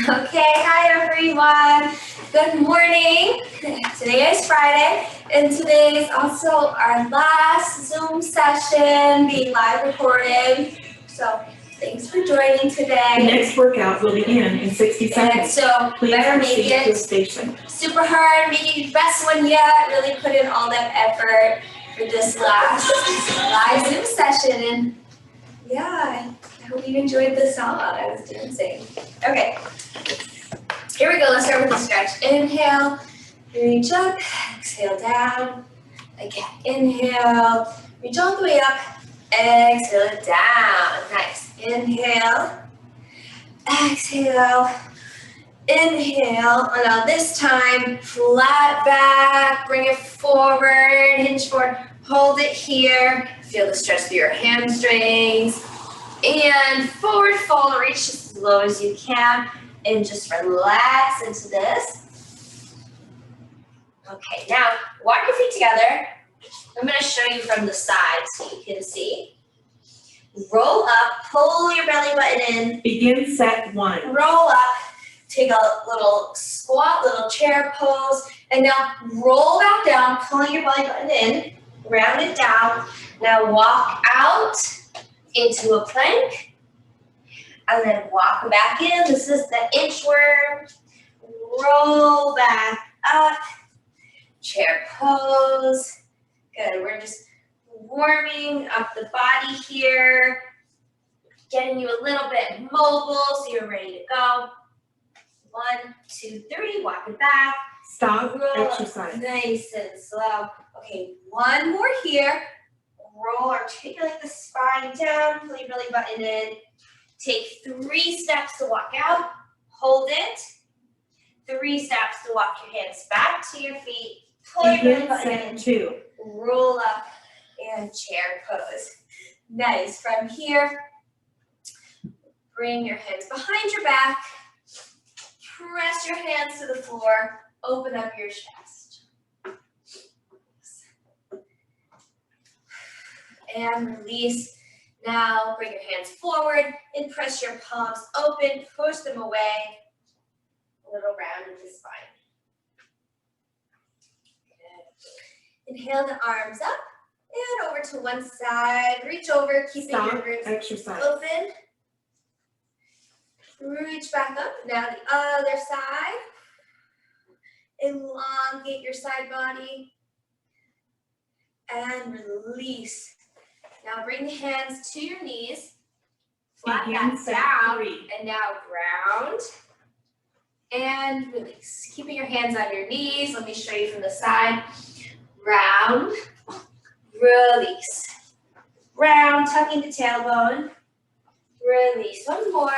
Okay, hi everyone. Good morning. Today is Friday, and today is also our last Zoom session being live recorded. So thanks for joining today. The next workout will begin in 60 seconds. And so Please better make proceed to the it station. super hard, make it your best one yet. Really put in all that effort for this last live Zoom session. And yeah, I hope you enjoyed the song I was dancing. Okay. Here we go, let's start with the stretch. Inhale, reach up, exhale down. Again, inhale, reach all the way up, exhale it down. Nice. Inhale, exhale, inhale. And now this time, flat back, bring it forward, hinge forward, hold it here. Feel the stretch through your hamstrings. And forward fold, reach as low as you can. And just relax into this. Okay, now walk your feet together. I'm going to show you from the side so you can see. Roll up, pull your belly button in. Begin set 1. Roll up, take a little squat, little chair pose. And now roll back down, pulling your belly button in. Round it down. Now walk out into a plank. And then walk back in. This is the inchworm. Roll back up. Chair pose. Good. We're just warming up the body here. Getting you a little bit mobile so you're ready to go. 1, 2, 3. Walk it back. Stop Roll exercise. Nice and slow. Okay, one more here. Roll, articulate the spine down. Pull your belly button in. Take 3 steps to walk out, hold it. 3 steps to walk your hands back to your feet. Pull your belly button in. 2. Roll up and chair pose. Nice. From here, bring your hands behind your back. Press your hands to the floor. Open up your chest. And release. Now bring your hands forward and press your palms open, push them away. A little round in the spine. Good. Inhale the arms up and over to one side. Reach over, keeping your ribs exercise. open. Reach back up. Now the other side. Elongate your side body. And release. Now bring the hands to your knees, flat back down, 3. and now ground, and release. Keeping your hands on your knees, let me show you from the side. Round, release. Round, tucking the tailbone, release. One more,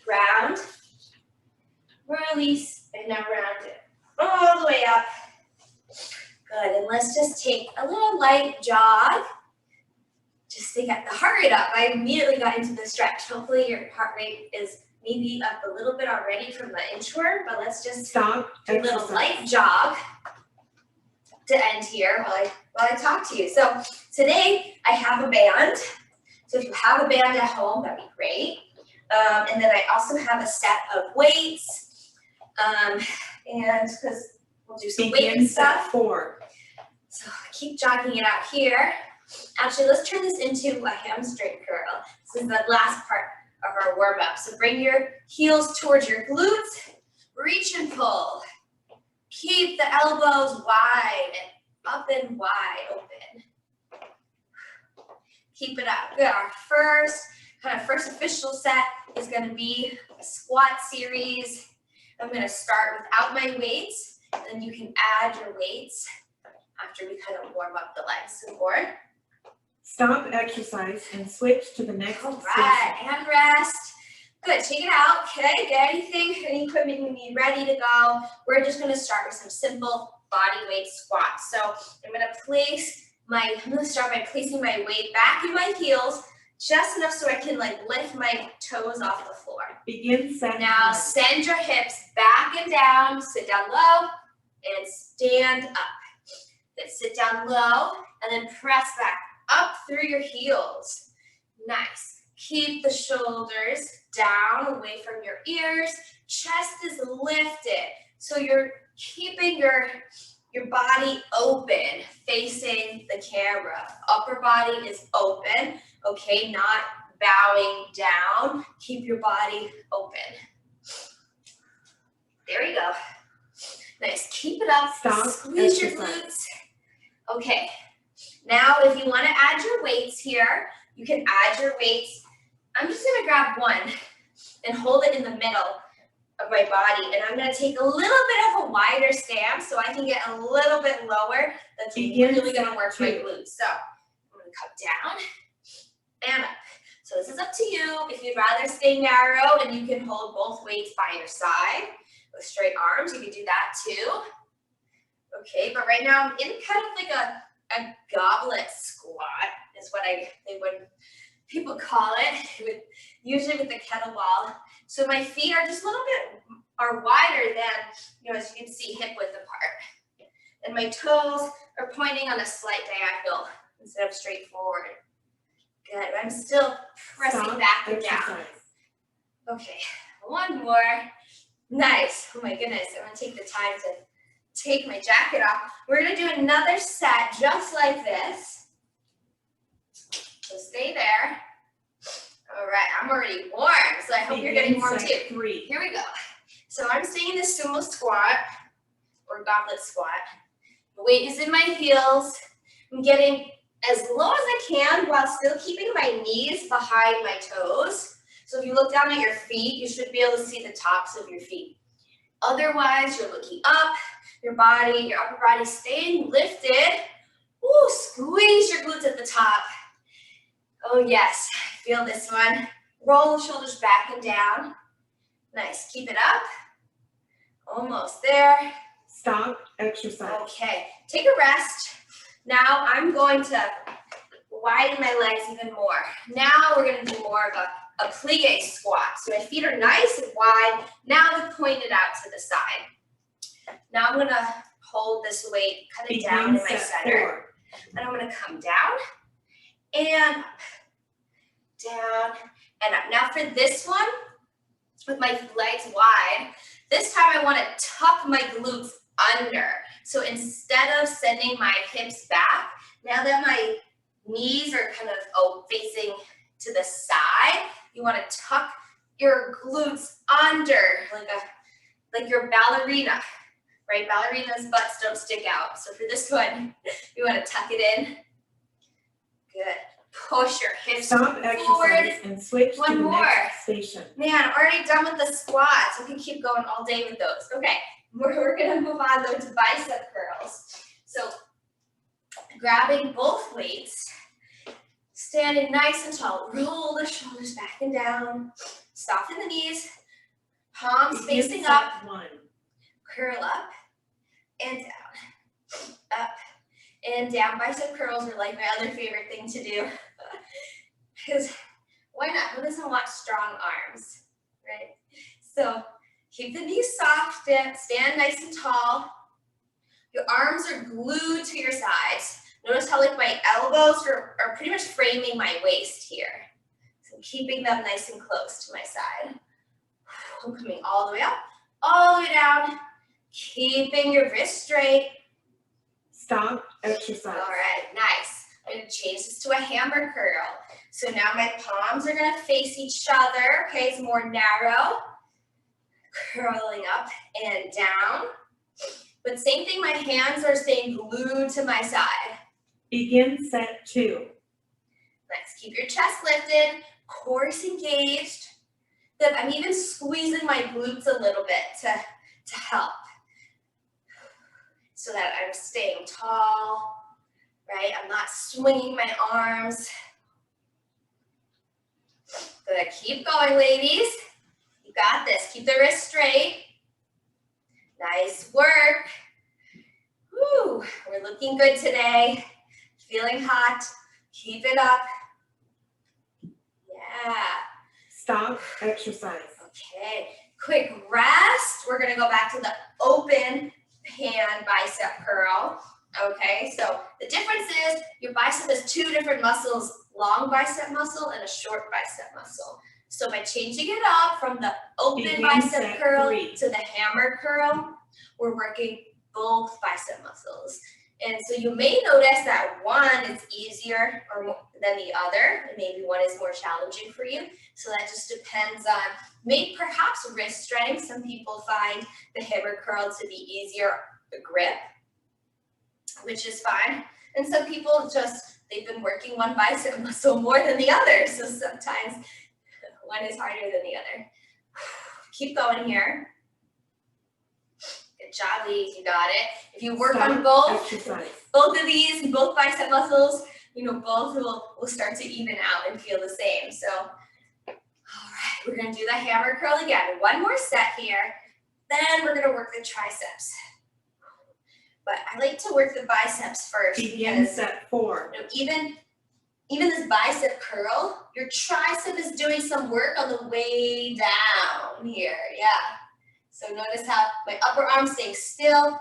round, release, and now round it. All the way up. Good, and let's just take a little light jog. Just to get the heart rate up. I immediately got into the stretch. Hopefully your heart rate is maybe up a little bit already from the inchworm, but let's just Stop do a little light jog to end here while I talk to you. So today I have a band. So if you have a band at home, that'd be great. And then I also have a set of weights. And because we'll do some weight and stuff. 4. So keep jogging it out here. Actually, let's turn this into a hamstring curl. This is the last part of our warm-up. So bring your heels towards your glutes. Reach and pull. Keep the elbows wide, up and wide open. Keep it up. Good. Our first official set is going to be a squat series. I'm going to start without my weights, and then you can add your weights after we kind of warm up the legs and core. Stop exercise and switch to the next All right, and rest. Good, take it out. Okay, get any equipment you need ready to go. We're just gonna start with some simple body weight squats. So I'm gonna start by placing my weight back in my heels, just enough so I can lift my toes off the floor. Begin set. Now send your hips back and down, sit down low, and stand up. Then sit down low, and then press back up through your heels. Nice. Keep the shoulders down, away from your ears. Chest is lifted. So you're keeping your body open, facing the camera. Upper body is open, okay? Not bowing down. Keep your body open. There you go. Nice. Keep it up. Stop. Squeeze your glutes. Okay. Now, if you want to add your weights here, you can add your weights. I'm just going to grab one and hold it in the middle of my body. And I'm going to take a little bit of a wider stance so I can get a little bit lower. That's really going to work my glutes. So I'm going to come down and up. So this is up to you. If you'd rather stay narrow and you can hold both weights by your side with straight arms, you can do that too. Okay, but right now I'm in kind of like a goblet squat is what people call it, usually with the kettlebell. So my feet are just a little bit wider than, as you can see, hip width apart. And my toes are pointing on a slight diagonal instead of straight forward. Good. I'm still pressing back and down. Okay, one more. Nice. Oh my goodness. I'm going to take the time to take my jacket off. We're going to do another set just like this. So stay there. All right. I'm already warm, so I hope you're getting warm too. 3. Here we go. So I'm staying in the sumo squat or goblet squat. The weight is in my heels. I'm getting as low as I can while still keeping my knees behind my toes. So if you look down at your feet, you should be able to see the tops of your feet. Otherwise, you're looking up, your upper body staying lifted. Ooh, squeeze your glutes at the top. Oh yes, feel this one. Roll the shoulders back and down. Nice, keep it up. Almost there. Stop exercise. Okay, take a rest. Now I'm going to widen my legs even more. Now we're going to do more of a plie squat. So my feet are nice and wide. Now they're pointed out to the side. Now I'm going to hold this weight kind of down in my center. And I'm going to come down and up, down and up. Now for this one, with my legs wide, this time I want to tuck my glutes under. So instead of sending my hips back, now that my knees are kind of facing to the side, you want to tuck your glutes under like your ballerina, right? Ballerinas' butts don't stick out. So for this one, you want to tuck it in. Good. Push your hips forward. And switch one to the more. Next station. Man, I'm already done with the squats. I can keep going all day with those. Okay, we're going to move on though to bicep curls. So grabbing both weights, standing nice and tall. Roll the shoulders back and down. Soften the knees. Palms facing up. Curl up and down. Up and down. Bicep curls are like my other favorite thing to do. Because why not? Who doesn't want strong arms, right? So keep the knees soft. Stand nice and tall. Your arms are glued to your sides. Notice how like my elbows are pretty much framing my waist here. So I'm keeping them nice and close to my side. I'm coming all the way up, all the way down. Keeping your wrists straight. Stop exercise. All right, nice. I'm going to change this to a hammer curl. So now my palms are going to face each other. Okay, it's more narrow. Curling up and down. But same thing, my hands are staying glued to my side. Begin set 2. Nice. Keep your chest lifted, core engaged. Good. I'm even squeezing my glutes a little bit to help. So that I'm staying tall, right? I'm not swinging my arms. Good. Keep going, ladies. You got this. Keep the wrists straight. Nice work. Woo. We're looking good today. Feeling hot. Keep it up. Yeah. Stop exercise. Okay. Quick rest. We're going to go back to the open hand bicep curl. Okay, so the difference is your bicep has 2 different muscles long bicep muscle and a short bicep muscle. So by changing it up from the open bicep curl to the hammer curl, we're working both bicep muscles. And so you may notice that one is easier than the other, and maybe one is more challenging for you. So that just depends on maybe perhaps wrist strength. Some people find the hammer curl to be easier to grip, which is fine. And some people they've been working one bicep muscle more than the other. So sometimes one is harder than the other. Keep going here. Good job, ladies, you got it. If you work on both of these, both bicep muscles, both will start to even out and feel the same. So, all right, we're gonna do the hammer curl again. One more set here, then we're gonna work the triceps. But I like to work the biceps first. Begin set 4. Even this bicep curl, your tricep is doing some work on the way down here, yeah. So notice how my upper arm staying still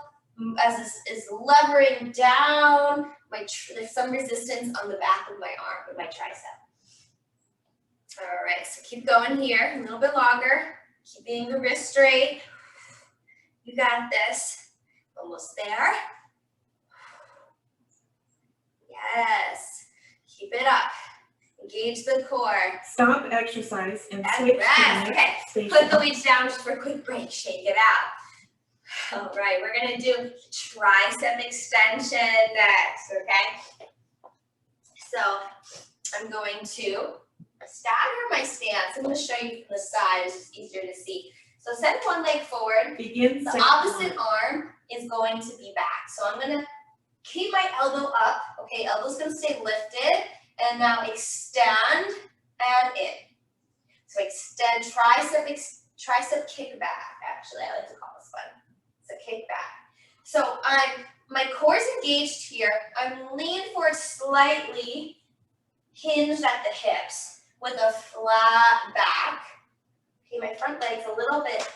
as this is levering down. There's some resistance on the back of my arm, with my tricep. All right, so keep going here, a little bit longer. Keeping the wrist straight. You got this. Almost there. Yes. Keep it up. Engage the core. Stop exercise and switch to the next station. Put the weights down just for a quick break. Shake it out. All right, we're going to do tricep extension next, okay? So I'm going to stagger my stance. I'm going to show you from the side. It's just easier to see. So send one leg forward. Begin the opposite arm is going to be back. So I'm going to keep my elbow up. Okay, elbow's going to stay lifted. And now extend and in. So extend tricep kick back. Actually, I like to call this one. It's a kick back. So my core is engaged here. I'm leaning forward slightly, hinged at the hips with a flat back. Okay, my front leg's a little bit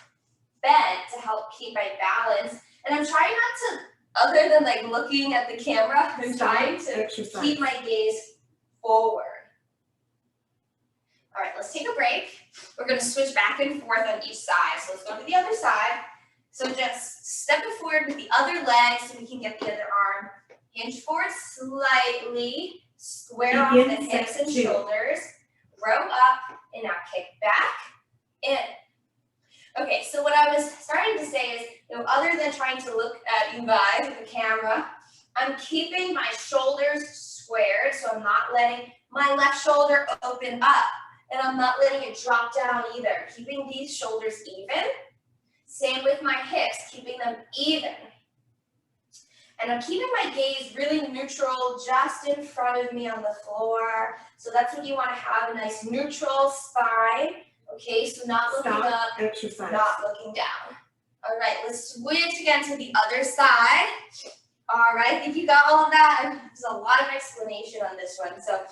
bent to help keep my balance. And I'm trying not to, other than like looking at the camera, I'm trying to keep my gaze forward. All right, let's take a break. We're going to switch back and forth on each side. So let's go to the other side. So just step it forward with the other leg so we can get the other arm. Hinge forward slightly, square off the hips and shoulders, row up, and now kick back, in. Okay, so what I was starting to say is, other than trying to look at you guys with the camera, I'm keeping my shoulders squared, so I'm not letting my left shoulder open up, and I'm not letting it drop down either. Keeping these shoulders even. Same with my hips, keeping them even. And I'm keeping my gaze really neutral, just in front of me on the floor. So that's what you want to have, a nice neutral spine. Okay, so not looking up, not looking down. All right, let's switch again to the other side. All right, I think you got all of that. There's a lot of explanation on this one. So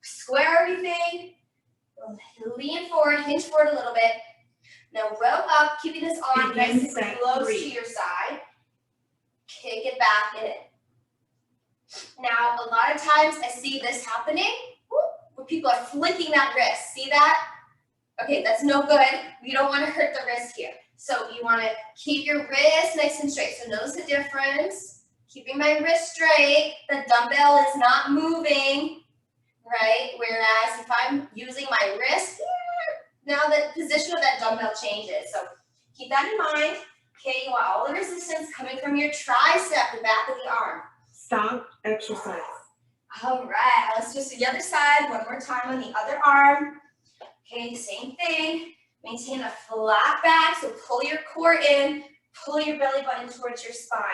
square everything, lean forward, hinge forward a little bit. Now row up, keeping this arm nice and close to your side. Kick it back in. Now, a lot of times I see this happening, where people are flicking that wrist. See that? Okay, that's no good. You don't want to hurt the wrist here. So you want to keep your wrist nice and straight. So notice the difference. Keeping my wrist straight, the dumbbell is not moving, right? Whereas if I'm using my wrist, now the position of that dumbbell changes. So keep that in mind. Okay, you want all the resistance coming from your tricep, the back of the arm. Stop exercise. All right, let's do the other side one more time on the other arm. Okay, same thing. Maintain a flat back, so pull your core in, pull your belly button towards your spine.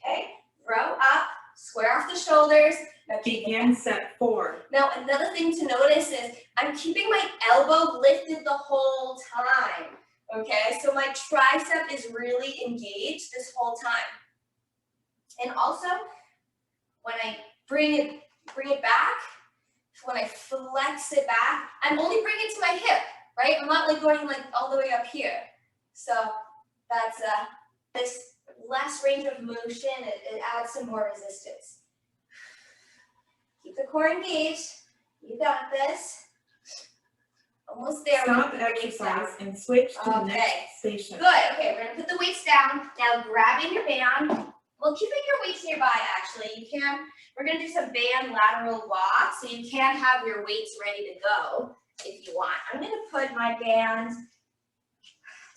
Okay, row up, square off the shoulders. Now begin set 4. Now another thing to notice is I'm keeping my elbow lifted the whole time. Okay, so my tricep is really engaged this whole time. And also, when I bring it back, when I flex it back, I'm only bringing it to my hip, right? I'm not like going like all the way up here. So that's this less range of motion, it adds some more resistance. Keep the core engaged. You got this. Almost there. Stop exercise and switch to the next station. Good. Okay, we're gonna put the weights down. Now grabbing your band. Well, keeping your weights nearby actually. We're gonna do some band lateral walks, so you can have your weights ready to go if you want. I'm gonna put my band,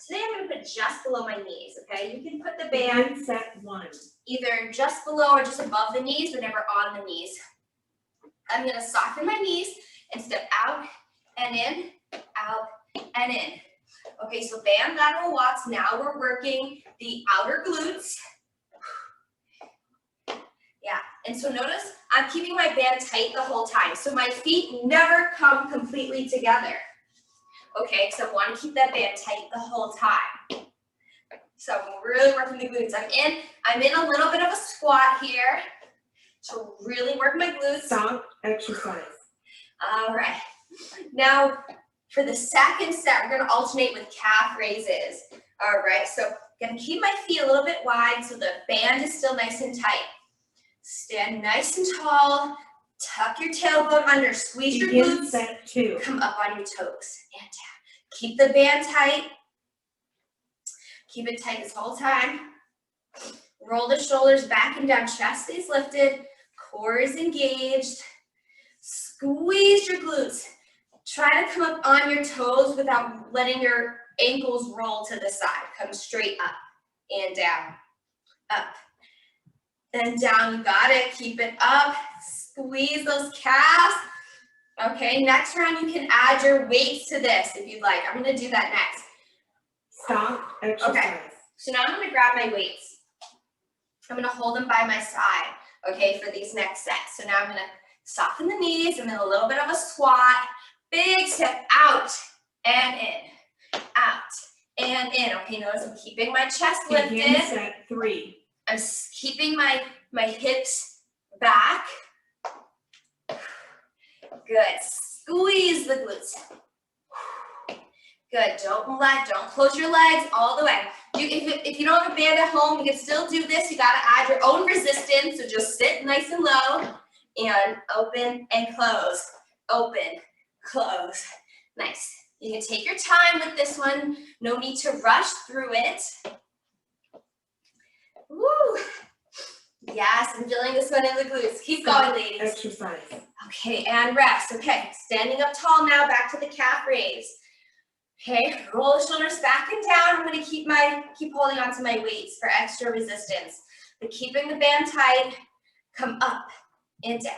today I'm gonna put just below my knees, okay? You can put the band set 1. either just below or just above the knees, but never on the knees. I'm gonna soften my knees and step out and in, out and in. Okay, so band lateral walks. Now we're working the outer glutes. Yeah, and so notice I'm keeping my band tight the whole time. So my feet never come completely together. Okay, so I want to keep that band tight the whole time. So I'm really working the glutes. I'm in a little bit of a squat here to really work my glutes. Stop exercise. All right. Now for the second set, we're going to alternate with calf raises. All right, so I'm going to keep my feet a little bit wide so the band is still nice and tight. Stand nice and tall, tuck your tailbone under, squeeze your glutes, set 2. come up on your toes and down. Keep the band tight. Keep it tight this whole time. Roll the shoulders back and down, chest stays lifted, core is engaged. Squeeze your glutes. Try to come up on your toes without letting your ankles roll to the side. Come straight up and down, up. Then down, you got it, keep it up, squeeze those calves. Okay, next round you can add your weights to this if you'd like. I'm gonna do that next. Stop exercise. Okay, so now I'm gonna grab my weights. I'm gonna hold them by my side, okay, for these next sets. So now I'm gonna soften the knees, I'm in a little bit of a squat, big step out and in, out and in. Okay, notice I'm keeping my chest lifted. Begin set 3. I'm keeping my hips back. Good. Squeeze the glutes. Good. Don't close your legs all the way. If you don't have a band at home, you can still do this. You got to add your own resistance. So just sit nice and low and open and close. Open, close. Nice. You can take your time with this one. No need to rush through it. Woo! Yes, I'm feeling this one in the glutes. Keep going, ladies. Exercise. Okay, and rest. Okay, standing up tall now, back to the calf raise. Okay, roll the shoulders back and down. I'm going to keep holding on to my weights for extra resistance. But keeping the band tight, come up and down.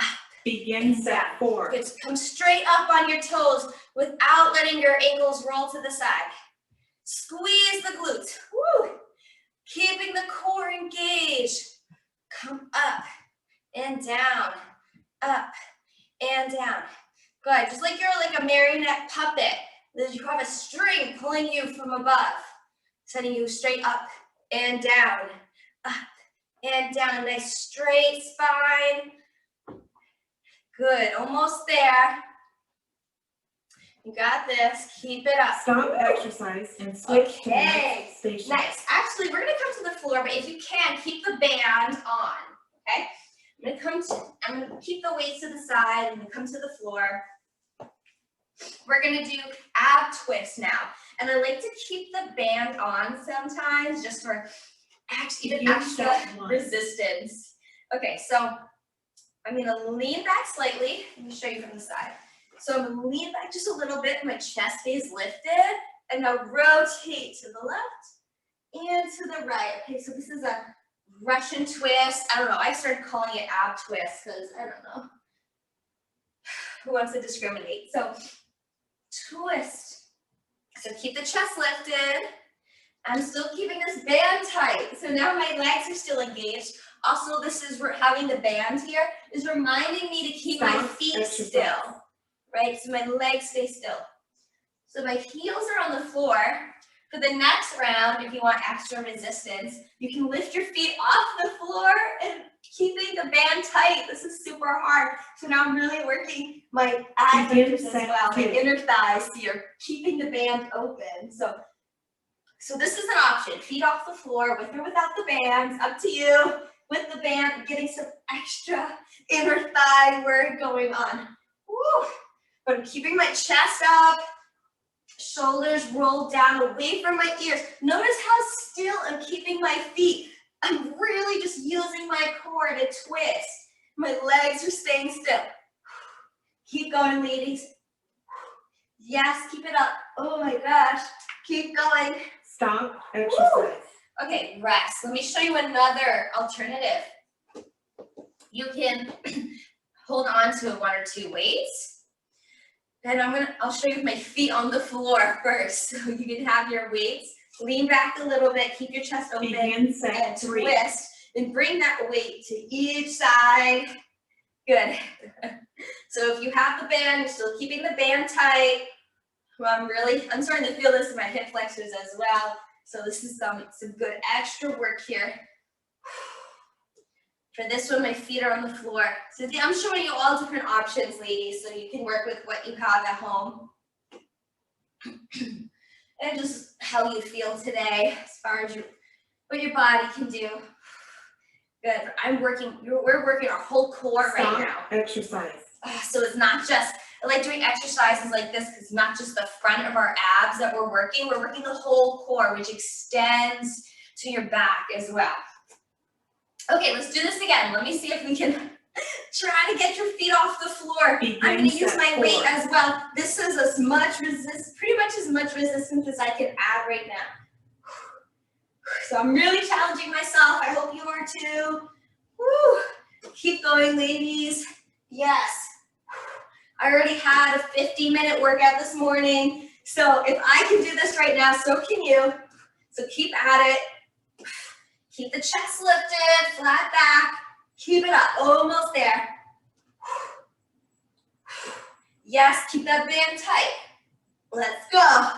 Up. Begin set 4. Good. Come straight up on your toes without letting your ankles roll to the side. Squeeze the glutes. Woo! Keeping the core engaged. Come up and down, up and down. Good, just like you're like a marionette puppet. You have a string pulling you from above, sending you straight up and down, up and down. Nice straight spine. Good, almost there. You got this, keep it up. Stop exercise and switch to the next station. Nice. Actually, we're gonna come to the floor, but if you can, keep the band on, okay? I'm gonna keep the weights to the side. I'm gonna come to the floor. We're gonna do ab twists now. And I like to keep the band on sometimes just for even extra resistance. Okay, so I'm gonna lean back slightly. Let me show you from the side. So I'm gonna lean back just a little bit, my chest stays lifted, and now rotate to the left and to the right. Okay, so this is a Russian twist. I don't know, I started calling it ab twist because I don't know. Who wants to discriminate? So twist. So keep the chest lifted. I'm still keeping this band tight. So now my legs are still engaged. Also, this is having the band here is reminding me to keep my feet still. Right, so my legs stay still. So my heels are on the floor. For the next round, if you want extra resistance, you can lift your feet off the floor and keeping the band tight. This is super hard. So now I'm really working my adductors as well, my inner thighs. So you're keeping the band open. So this is an option. Feet off the floor with or without the bands, up to you. with the band, getting some extra inner thigh work going on. Woo. But I'm keeping my chest up, shoulders rolled down away from my ears. Notice how still I'm keeping my feet. I'm really just using my core to twist. My legs are staying still. Keep going, ladies. Yes, keep it up. Oh my gosh. Keep going. Stop, exercise. Woo. Okay, rest. Let me show you another alternative. You can hold on to 1 or 2 weights. And I'll show you my feet on the floor first. So you can have your weights. Lean back a little bit, keep your chest open, Begin set and 3. twist. And bring that weight to each side. Good. So if you have the band, you're still keeping the band tight. Well, I'm starting to feel this in my hip flexors as well. So this is some good extra work here. For this one, my feet are on the floor. So I'm showing you all different options, ladies, so you can work with what you have at home. And just how you feel today as far as what your body can do. Good. We're working our whole core right now. Exercise. So it's not just, I like doing exercises like this because it's not just the front of our abs that we're working the whole core, which extends to your back as well. Okay, let's do this again. Let me see if we can try to get your feet off the floor. I'm going to use my weight as well. This is pretty much as much resistance as I can add right now. So I'm really challenging myself. I hope you are too. Woo. Keep going, ladies. Yes. I already had a 50-minute workout this morning. So if I can do this right now, so can you. So keep at it. Keep the chest lifted, flat back. Keep it up, almost there. Yes, keep that band tight. Let's go.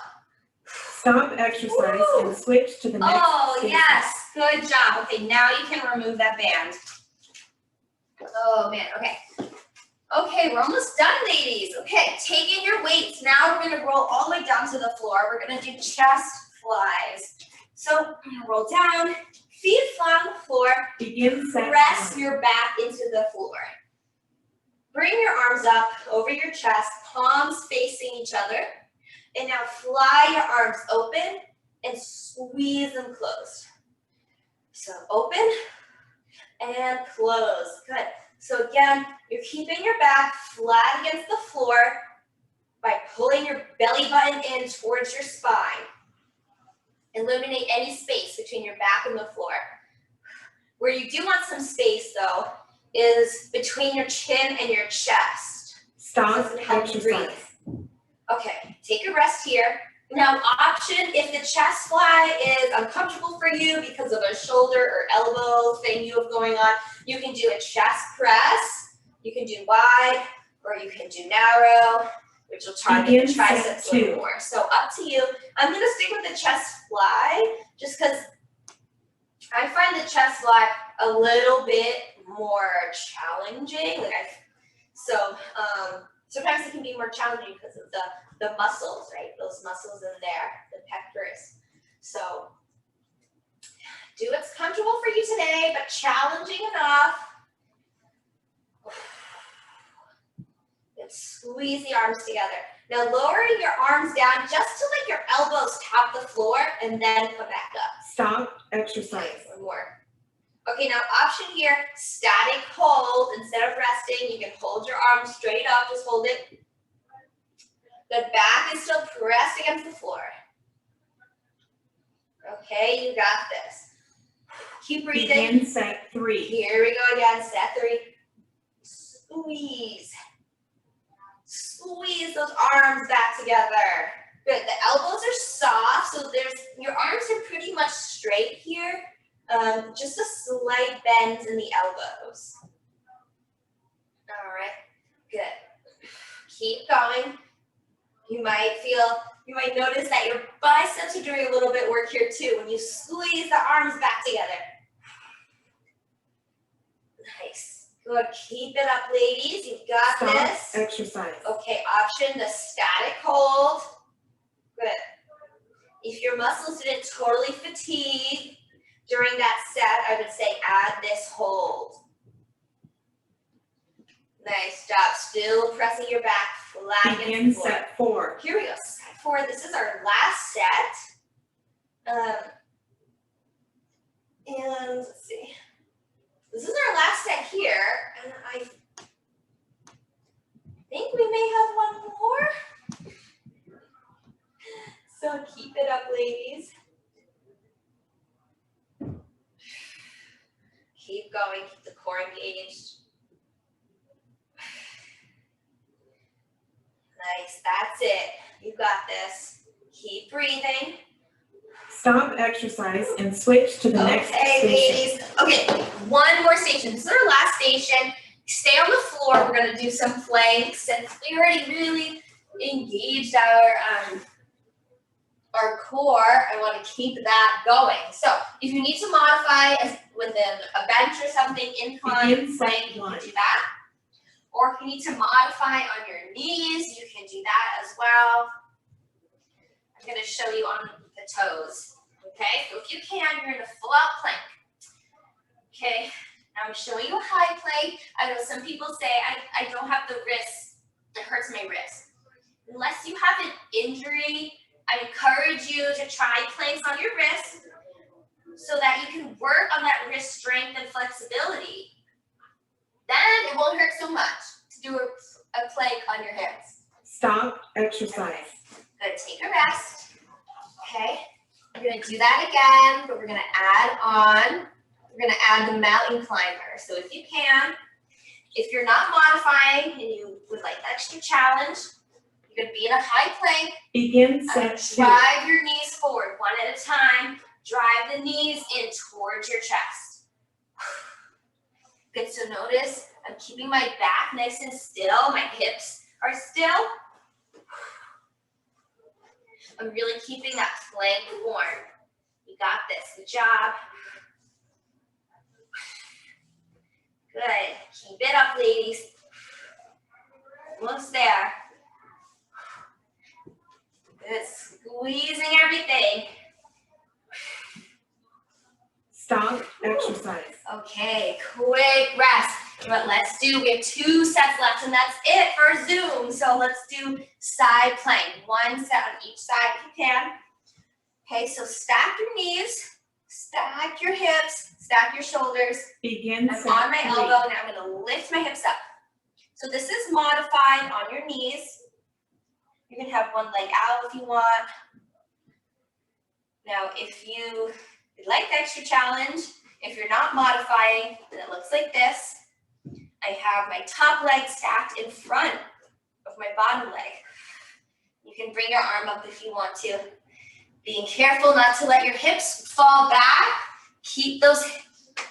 Stop exercise and switch to the next. Oh, yes, good job. Okay, now you can remove that band. Oh, man, okay. Okay, we're almost done, ladies. Okay, take in your weights. Now we're gonna roll all the way down to the floor. We're gonna do chest flies. So I'm gonna roll down, feet flat on the floor. Begin set. Press your back into the floor. Bring your arms up over your chest, palms facing each other. And now fly your arms open and squeeze them closed. So open and close. Good. So again, you're keeping your back flat against the floor by pulling your belly button in towards your spine. Eliminate any space between your back and the floor. Where you do want some space, though, is between your chin and your chest. Stop exercise. Okay, take a rest here. Now, option, if the chest fly is uncomfortable for you because of a shoulder or elbow thing you have going on, you can do a chest press. You can do wide, or you can do narrow, which will target the triceps a little more. So up to you. I'm going to stick with the chest fly, just because I find the chest fly a little bit more challenging. Sometimes it can be more challenging because of the muscles, right? Those muscles in there, the pectorals. So do what's comfortable for you today, but challenging enough. And squeeze the arms together. Now lowering your arms down just to let your elbows tap the floor and then come back up. Stop exercise. Okay, one more. Okay, now option here, static hold. Instead of resting, you can hold your arms straight up, just hold it. The back is still pressed against the floor. Okay, you got this. Keep breathing. Begin set 3. Here we go again, set 3. Squeeze. Squeeze those arms back together. Good, the elbows are soft, so your arms are pretty much straight here. Just a slight bend in the elbows. All right, good. Keep going. You might notice that your biceps are doing a little bit of work here too when you squeeze the arms back together. Nice. Good. Keep it up, ladies. You've got Stop this. Exercise. Okay, option, the static hold. Good. If your muscles didn't totally fatigue, during that set, I would say add this hold. Nice job. Still pressing your back flat Begin against the floor. set 4. Here we go. Set 4. This is our last set. And let's see. This is our last set here, and I think we may have one more. So keep it up, ladies. Keep going, keep the core engaged. Nice, that's it. You got this. Keep breathing. Stop exercise and switch to the next station. Okay, ladies. Okay, one more station. This is our last station. Stay on the floor. We're gonna do some planks, and we already really engaged our core. I want to keep that going. So if you need to modify with a bench or something, incline plank, you can do that. Or if you need to modify on your knees, you can do that as well. I'm going to show you on the toes. Okay, so if you can, you're in a full-out plank. Okay, now I'm showing you a high plank. I know some people say, I don't have the wrist, it hurts my wrist. Unless you have an injury, I encourage you to try planks on your wrist so that you can work on that wrist strength and flexibility. Then it won't hurt so much to do a plank on your hands. Stop exercise. Good, take a rest. Okay, we're gonna do that again, but we're gonna add the mountain climber. So if you can, if you're not modifying and you would like extra challenge, you're gonna be in a high plank. Begin set 2. Drive your knees forward, one at a time. Drive the knees in towards your chest. Good, so notice I'm keeping my back nice and still. My hips are still. I'm really keeping that plank form. You got this, good job. Good, keep it up, ladies. Almost there. Good, squeezing everything. Stop exercise. Okay, quick rest. But we have 2 sets left, and that's it for Zoom. So let's do side plank. 1 set on each side if you can. Okay, so stack your knees, stack your hips, stack your shoulders. Begin I'm set on my 3. elbow, and I'm gonna lift my hips up. So this is modified on your knees. You can have one leg out if you want. Now, if you would like the extra challenge, if you're not modifying, then it looks like this. I have my top leg stacked in front of my bottom leg. You can bring your arm up if you want to. Being careful not to let your hips fall back. Keep those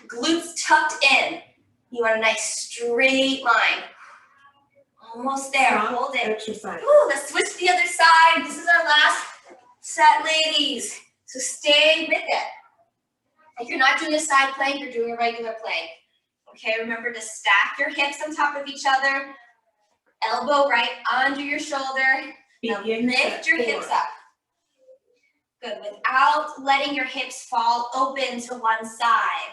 glutes tucked in. You want a nice straight line. Almost there, Stop hold it. exercise. Ooh, let's switch to the other side. This is our last set, ladies. So stay with it. If you're not doing a side plank, you're doing a regular plank. Okay, remember to stack your hips on top of each other. Elbow right under your shoulder. Now lift your hips up. Good, without letting your hips fall open to one side.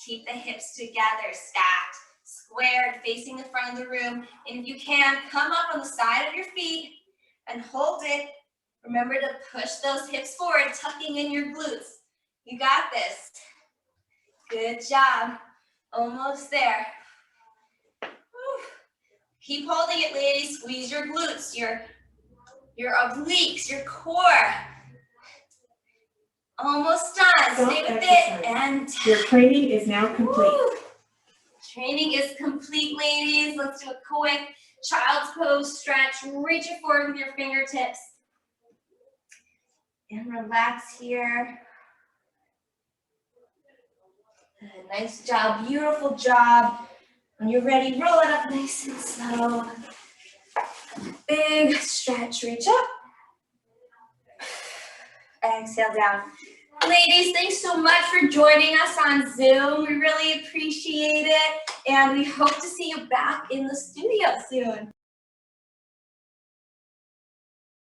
Keep the hips together, stacked, squared, facing the front of the room. And if you can, come up on the side of your feet and hold it. Remember to push those hips forward, tucking in your glutes. You got this. Good job. Almost there. Whew. Keep holding it, ladies. Squeeze your glutes, your obliques, your core. Almost done. Stay with it. And your training is now complete. Woo. Training is complete, ladies. Let's do a quick child's pose stretch. Reach it forward with your fingertips. And relax here. Nice job, beautiful job. When you're ready, roll it up nice and slow. Big stretch, reach up. Exhale down. Ladies, thanks so much for joining us on Zoom. We really appreciate it. And we hope to see you back in the studio soon.